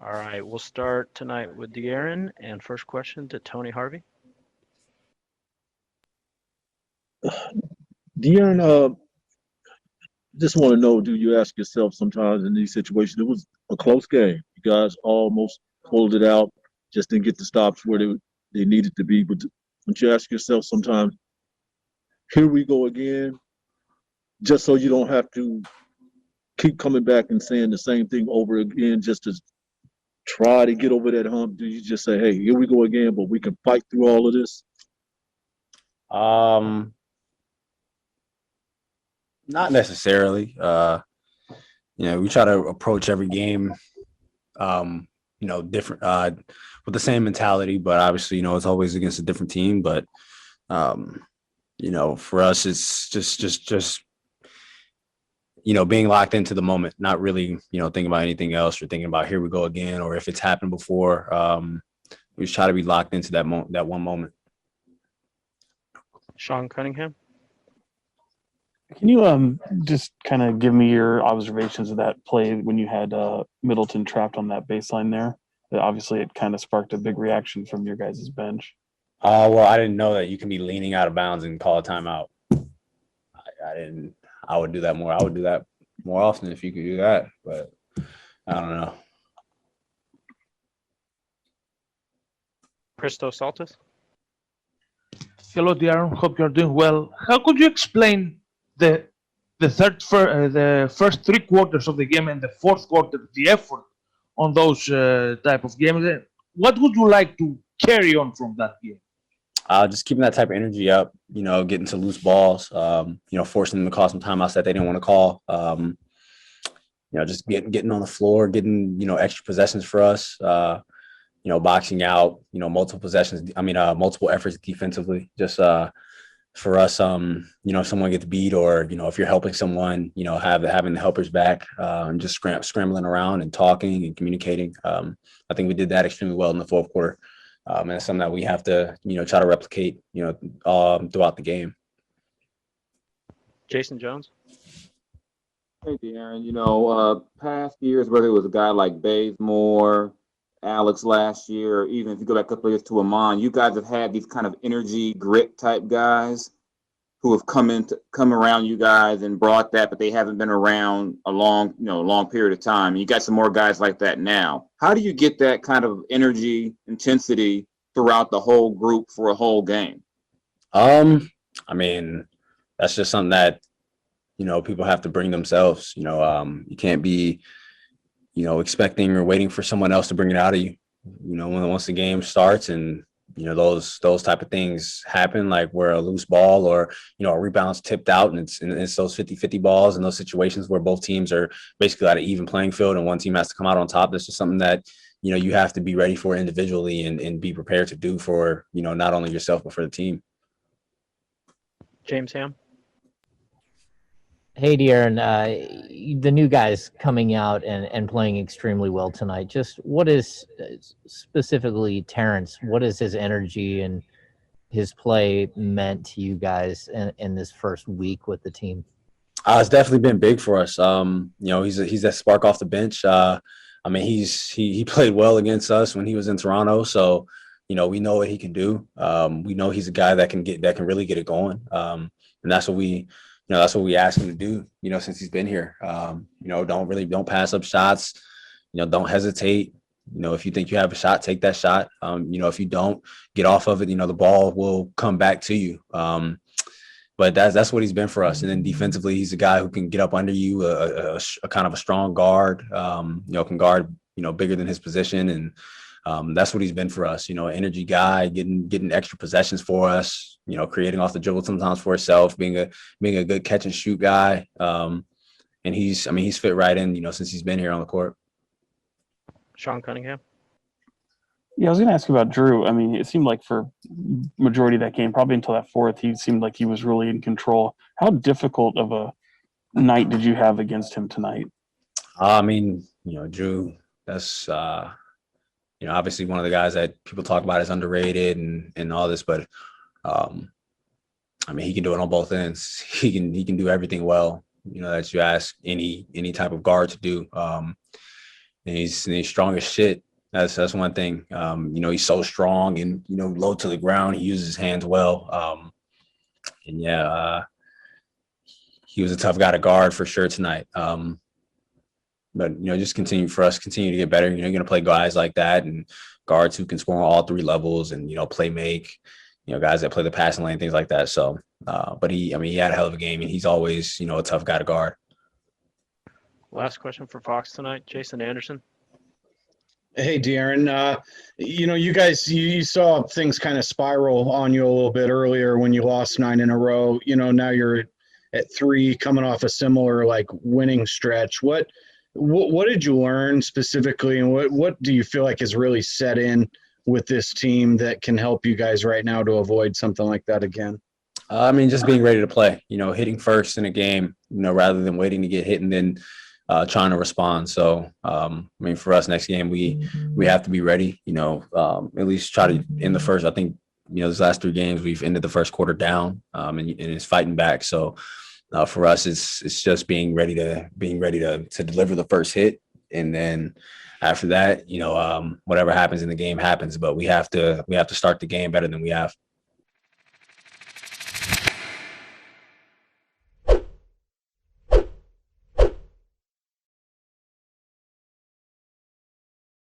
All right, we'll start tonight with De'Aaron, and first question to Tony Harvey. De'Aaron, just want to know, do you ask yourself sometimes in these situations, it was a close game. You guys almost pulled it out, just didn't get the stops where they needed to be. But don't you ask yourself sometimes, here we go again, just so you don't have to keep coming back and saying the same thing over again just to try to get over that hump? Do you just say, hey, here we go again, but we can fight through all of this? Um, Not necessarily. We try to approach every game, different, with the same mentality, but obviously, it's always against a different team. But, for us, it's just being locked into the moment, not really, thinking about anything else or thinking about here we go again, or if it's happened before. We just try to be locked into that one moment. Sean Cunningham. Can you just kind of give me your observations of that play when you had Middleton trapped on that baseline there? Obviously, it kind of sparked a big reaction from your guys' bench. Well, I didn't know that you can be leaning out of bounds and call a timeout. I didn't. I would do that more. I would do that more often if you could do that, but I don't know. Christos Saltis. Hello, Darren. Hope you're doing well. How could you explain the first 3 quarters of the game and the fourth quarter, the effort on those type of games? What would you like to carry on from that game? Just keeping that type of energy up, getting to loose balls, forcing them to call some timeouts that they didn't want to call. Just getting on the floor, getting, extra possessions for us, boxing out, multiple possessions. Multiple efforts defensively, just for us, if someone gets beat or, if you're helping someone, having the helpers back, and just scrambling around and talking and communicating. I think we did that extremely well in the fourth quarter. And it's something that we have to, try to replicate, throughout the game. Jason Jones. Hey, De'Aaron, past years, whether it was a guy like Bazemore, Alex last year, or even if you go back a couple of years to Amon, you guys have had these kind of energy, grit type guys who have come around you guys and brought that, but they haven't been around a long period of time. You got some more guys like that now. How do you get that kind of energy, intensity throughout the whole group for a whole game? That's just something that, people have to bring themselves. You can't be, expecting or waiting for someone else to bring it out of you. Once the game starts and, those type of things happen, like where a loose ball or, a rebound's tipped out and it's those 50-50 balls and those situations where both teams are basically at an even playing field and one team has to come out on top. That's just something that, you have to be ready for individually and be prepared to do for, not only yourself, but for the team. James Ham. Hey, De'Aaron, the new guys coming out and playing extremely well tonight. Just what is specifically Terrence? What is his energy and his play meant to you guys in this first week with the team? It's definitely been big for us. He's that spark off the bench. He played well against us when he was in Toronto, so we know what he can do. We know he's a guy that can really get it going, and that's what we. That's what we ask him to do, since he's been here. Don't pass up shots, don't hesitate. If you think you have a shot, take that shot. If you don't, get off of it, the ball will come back to you. But that's what he's been for us. And then defensively, he's a guy who can get up under you, a kind of a strong guard, can guard, bigger than his position. And that's what he's been for us, energy guy, getting extra possessions for us, creating off the dribble sometimes for himself, being a good catch and shoot guy. And he's fit right in, since he's been here on the court. Sean Cunningham. Yeah, I was going to ask you about Jrue. It seemed like for majority of that game, probably until that fourth, he seemed like he was really in control. How difficult of a night did you have against him tonight? Jrue, that's obviously one of the guys that people talk about as underrated and all this, but he can do it on both ends. He can do everything well, that you ask any type of guard to do. and he's strong as shit. That's one thing. He's so strong and low to the ground. He uses his hands well. And yeah, he was a tough guy to guard for sure tonight. But just continue to get better. You're gonna play guys like that and guards who can score on all three levels and play make. Guys that play the passing lane, things like that. So, but he had a hell of a game, and he's always a tough guy to guard. Last question for Fox tonight, Jason Anderson. Hey, De'Aaron. You guys, you saw things kind of spiral on you a little bit earlier when you lost 9 in a row. Now you're at 3, coming off a similar winning stretch. What did you learn specifically, and what do you feel like has really set in with this team that can help you guys right now to avoid something like that again? Just being ready to play. Hitting first in a game. Rather than waiting to get hit and then trying to respond. So, for us next game, we have to be ready, at least try to end the first. I think, these last 3 games, we've ended the first quarter down and it's fighting back. So for us, it's just being ready to deliver the first hit. And then after that, whatever happens in the game happens, but we have to start the game better than we have.